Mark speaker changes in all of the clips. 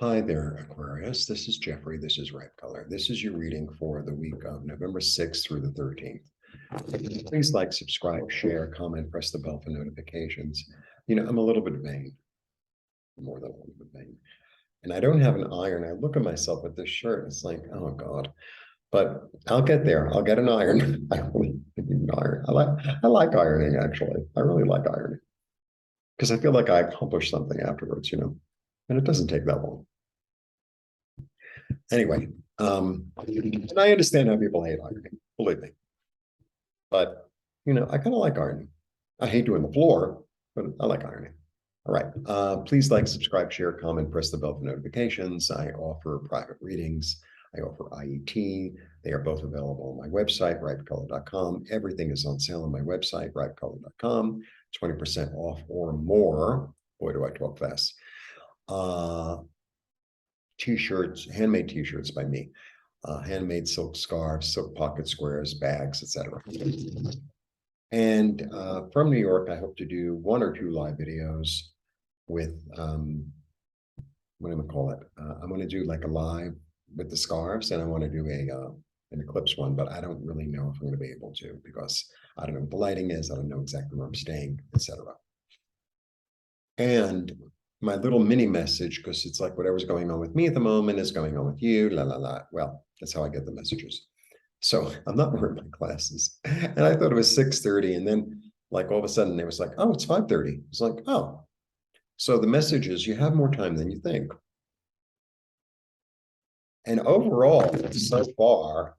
Speaker 1: Hi there, Aquarius. This is Jeffrey. This is Ripecolor. This is your reading for the week of November 6th through the 13th. Please like, subscribe, share, comment, press the bell for notifications. You know, I'm a little bit vain, more than a little bit vain. And I don't have an iron. I look at myself with this shirt. And it's like, oh God. But I'll get there. I'll get an iron. I really need an iron. I like ironing, actually. I really like ironing. Because I feel like I accomplished something afterwards, and it doesn't take that long. Anyway, and I understand how people hate ironing, believe me. But I kind of like ironing. I hate doing the floor, but I like ironing. All right. Please like, subscribe, share, comment, press the bell for notifications. I offer private readings. I offer IET. They are both available on my website, ripecolor.com. Everything is on sale on my website, ripecolor.com. 20% off or more. Boy, do I talk fast. T-shirts, handmade T-shirts by me, handmade silk scarves, silk pocket squares, bags, etc. And from New York, I hope to do 1 or 2 live videos with, what am I call it? I'm going to do like a live with the scarves, and I want to do an eclipse one, but I don't really know if I'm going to be able to because I don't know what the lighting is. I don't know exactly where I'm staying, etc. And my little mini message, because it's like whatever's going on with me at the moment is going on with you, la la la. Well, that's how I get the messages. So I'm not wearing my glasses. And I thought it was 6:30. And then like all of a sudden it was like, oh, it's 5:30. It's like, oh. So the message is you have more time than you think. And overall, so far,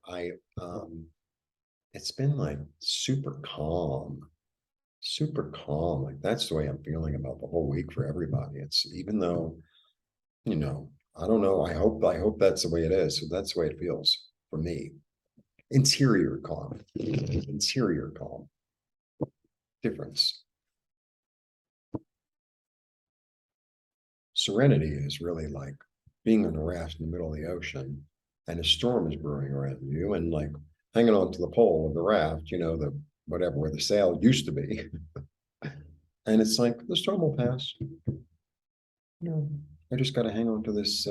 Speaker 1: it's been like super calm. Super calm. Like that's the way I'm feeling about the whole week for everybody. It's even though, I don't know. I hope that's the way it is. So that's the way it feels for me. Interior calm. Interior calm. Difference. Serenity is really like being on a raft in the middle of the ocean and a storm is brewing around you and like hanging on to the pole of the raft, the whatever where the sail used to be. And it's like the storm will pass. I just got to hang on to this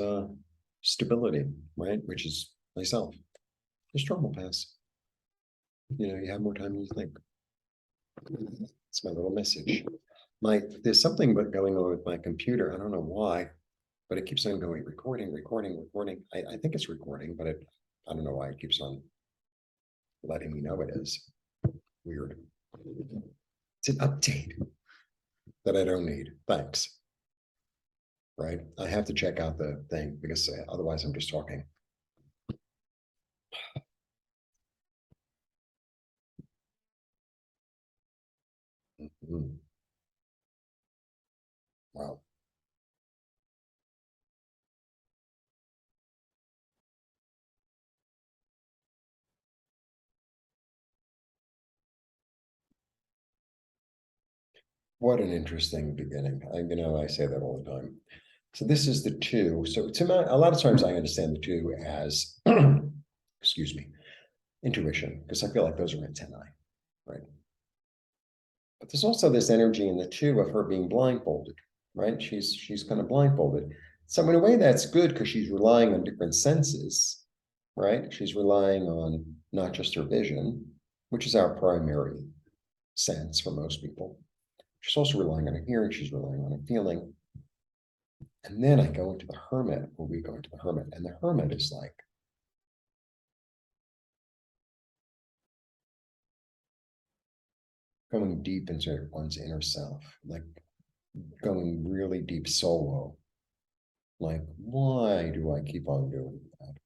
Speaker 1: stability, right? Which is myself. The storm will pass. You have more time than you think. It's my little message. There's something going on with my computer. I don't know why, but it keeps on going recording, recording, recording. I think it's recording, but I don't know why it keeps on letting me know it is. Weird. It's an update that I don't need. Thanks. Right? I have to check out the thing because otherwise I'm just talking. Wow. What an interesting beginning. I say that all the time. So this is the 2. So a lot of times I understand the 2 as, excuse me, intuition, because I feel like those are antennae, right? But there's also this energy in the 2 of her being blindfolded, right? She's kind of blindfolded. So in a way that's good because she's relying on different senses, right? She's relying on not just her vision, which is our primary sense for most people. She's also relying on her hearing, she's relying on her feeling. And then I go into the hermit, or we go into the hermit, and the hermit is like going deep into one's inner self, like going really deep solo. Like, why do I keep on doing that?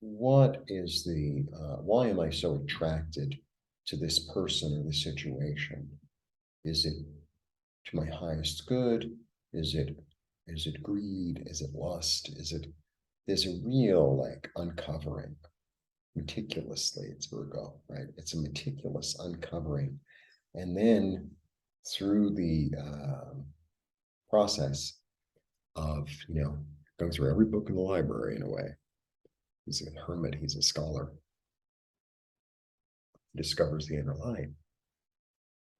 Speaker 1: What is why am I so attracted to this person or this situation? Is it to my highest good? Is it greed? Is it lust? There's a real like uncovering meticulously. It's Virgo, right? It's a meticulous uncovering. And then through the process of, going through every book in the library in a way, he's a hermit, he's a scholar, he discovers the inner light,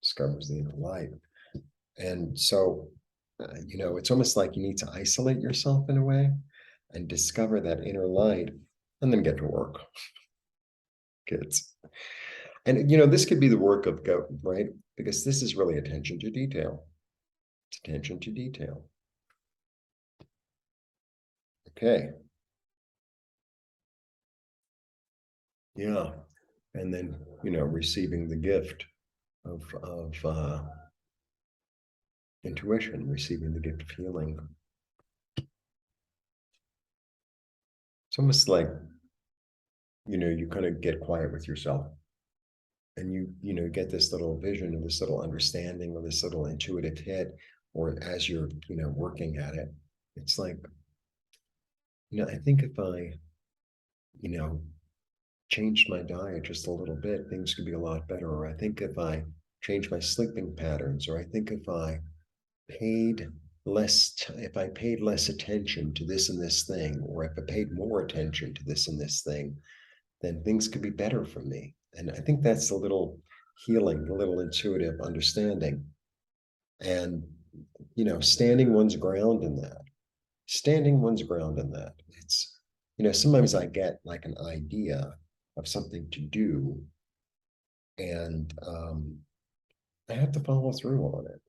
Speaker 1: discovers the inner light. And so You know, it's almost like you need to isolate yourself in a way and discover that inner light and then get to work, kids. And, you know, this could be the work of go, right? Because this is really attention to detail. It's attention to detail. Okay. Yeah. And then, you know, receiving the gift of intuition, receiving the gift of healing. It's almost like, you know, you kind of get quiet with yourself and you know, get this little vision or this little understanding or this little intuitive hit, or as you're, you know, working at it, it's like, you know, I think if I, you know, changed my diet just a little bit, things could be a lot better. Or I think if I change my sleeping patterns, or I think if I paid if I paid less attention to this and this thing, or if I paid more attention to this and this thing, then things could be better for me. And I think that's a little healing, a little intuitive understanding. And, you know, standing one's ground in that, standing one's ground in that. It's, you know, sometimes I get like an idea of something to do, and I have to follow through on it,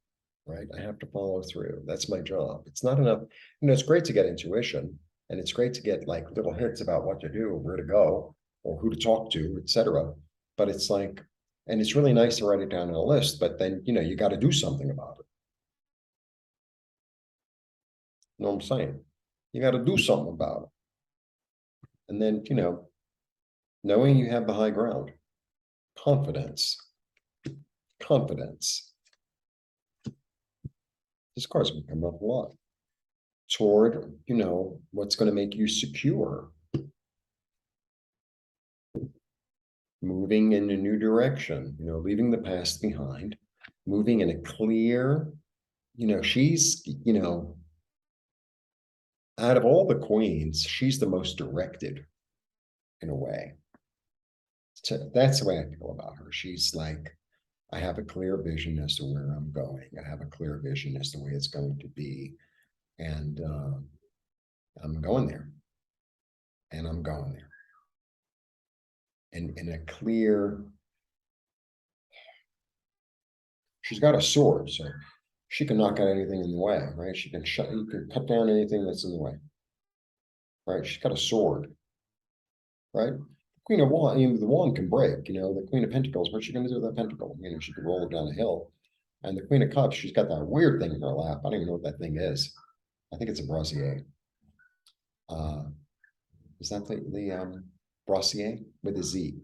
Speaker 1: right? I have to follow through. That's my job. It's not enough. You know, it's great to get intuition, and it's great to get like little hints about what to do, or where to go, or who to talk to, etc. But it's like, and it's really nice to write it down on a list, but then, you know, you got to do something about it. You know what I'm saying? You got to do something about it. And then, you know, knowing you have the high ground, confidence, confidence. This card's going to come up a lot toward, you know, what's going to make you secure, moving in a new direction, you know, leaving the past behind, moving in a clear, you know, she's, you know, out of all the queens, she's the most directed in a way. So that's the way I feel about her. She's like, I have a clear vision as to where I'm going. I have a clear vision as to the way it's going to be. And I'm going there. And I'm going there. And in a clear, she's got a sword, so she can knock out anything in the way, right? She can shut, you can cut down anything that's in the way, right? She's got a sword, right? Queen of Wand, you know, the wand can break, you know, the Queen of Pentacles, what's she going to do with that pentacle? You know, she could roll it down a hill. And the Queen of Cups, she's got that weird thing in her lap. I don't even know what that thing is. I think it's a brassiere. Is that the brassiere with a Z?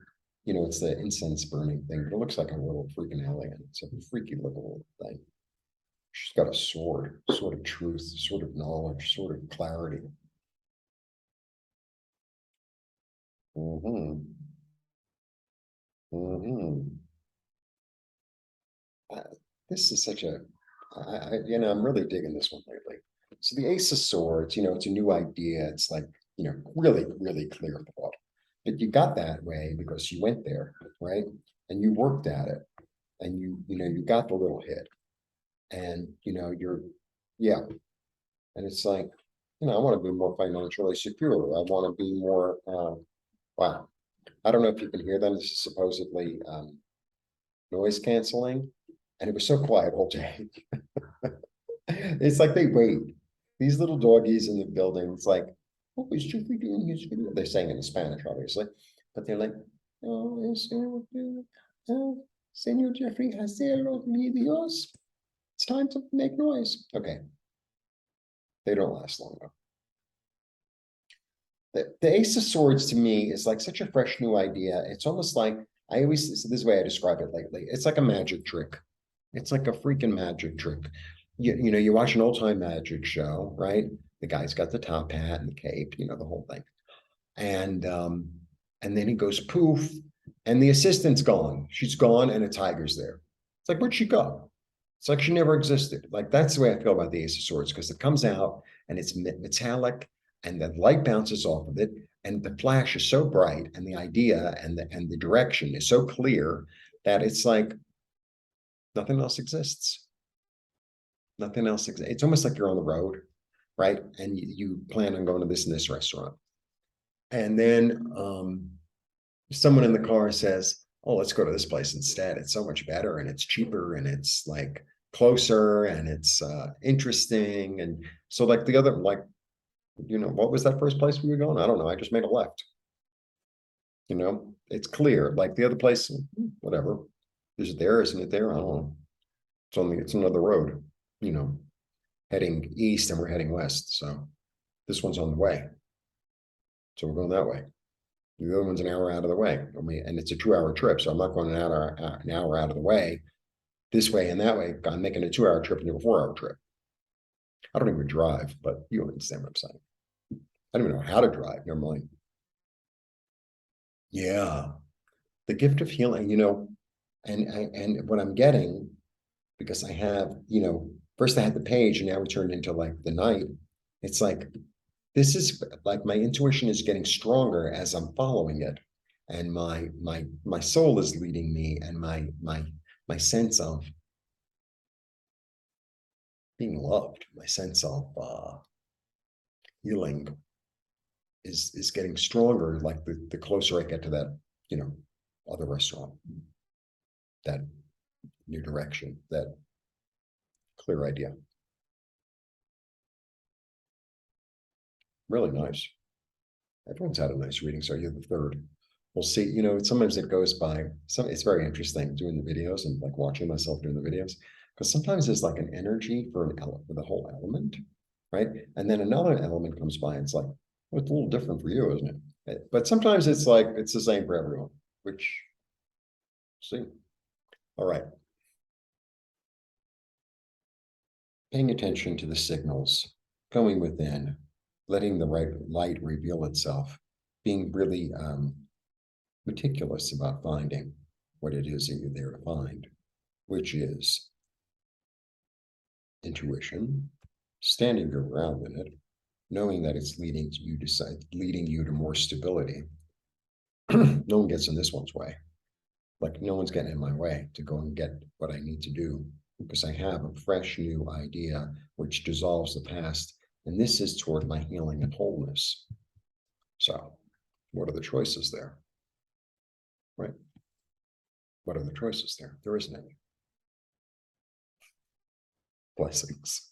Speaker 1: You know, it's the incense burning thing, but it looks like a little freaking alien. It's a freaky looking little thing. She's got a sword, sword of truth, sword of knowledge, sword of clarity. Mm-hmm. Mm-hmm. This is such a, you know, I'm really digging this one lately. So the Ace of Swords, you know, it's a new idea. It's like, you know, really, really clear thought. But you got that way because you went there, right? And you worked at it, and you know, you got the little hit, and you know, yeah. And it's like, you know, I want to be more financially secure. I want to be more, wow. I don't know if you can hear them. This is supposedly noise canceling. And it was so quiet all day. It's like they wait. These little doggies in the building, it's like, what was Jeffrey doing his video? They're saying it in Spanish, obviously. But they're like, oh, Senor Jeffrey, hacer los videos. It's time to make noise. Okay. They don't last long enough. The Ace of Swords to me is like such a fresh new idea. It's almost like, I always, this is the way I describe it lately. It's like a magic trick. It's like a freaking magic trick. You know, you watch an old time magic show, right? The guy's got the top hat and the cape, you know, the whole thing. And then he goes poof, and the assistant's gone. She's gone, and a tiger's there. It's like, where'd she go? It's like she never existed. Like that's the way I feel about the Ace of Swords, because it comes out and it's metallic, and the light bounces off of it, and the flash is so bright, and the idea and the direction is so clear that it's like nothing else exists. Nothing else. It's almost like you're on the road, right? And you plan on going to this and this restaurant. And then someone in the car says, oh, let's go to this place instead. It's so much better and it's cheaper and it's like closer and it's interesting. And so like the other, like, what was that first place we were going? I don't know. I just made a left. It's clear. Like the other place, whatever. Is it there? Isn't it there? I don't know. It's another road, you know, heading east and we're heading west. So this one's on the way. So we're going that way. The other one's an hour out of the way. And it's a 2-hour trip. So I'm not going an hour out of the way this way and that way. I'm making a 2-hour trip into a 4-hour trip. I don't even drive, but you understand what I'm saying. I don't even know how to drive. Never mind. Yeah. The gift of healing, and what I'm getting, because I have, first I had the page and now we turned into like the night. It's like, this is like my intuition is getting stronger as I'm following it. And my soul is leading me, and my sense of being loved, my sense of healing is getting stronger, like the closer I get to that, other restaurant, that new direction, that clear idea. Really nice. Everyone's had a nice reading, so you're the third. We'll see. Sometimes it goes by. It's very interesting doing the videos and like watching myself doing the videos, because sometimes there's like an energy for the whole element, right? And then another element comes by, and it's like, well, it's a little different for you, isn't it? But sometimes it's like it's the same for everyone. Which, see, all right. Paying attention to the signals, going within, letting the right light reveal itself, being really meticulous about finding what it is that you're there to find, which is intuition, standing your ground in it, knowing that it's leading you to more stability. No one gets in this one's way. Like no one's getting in my way to go and get what I need to do, because I have a fresh new idea which dissolves the past. And this is toward my healing and wholeness. So what are the choices there? Right? What are the choices there? There isn't any. Blessings.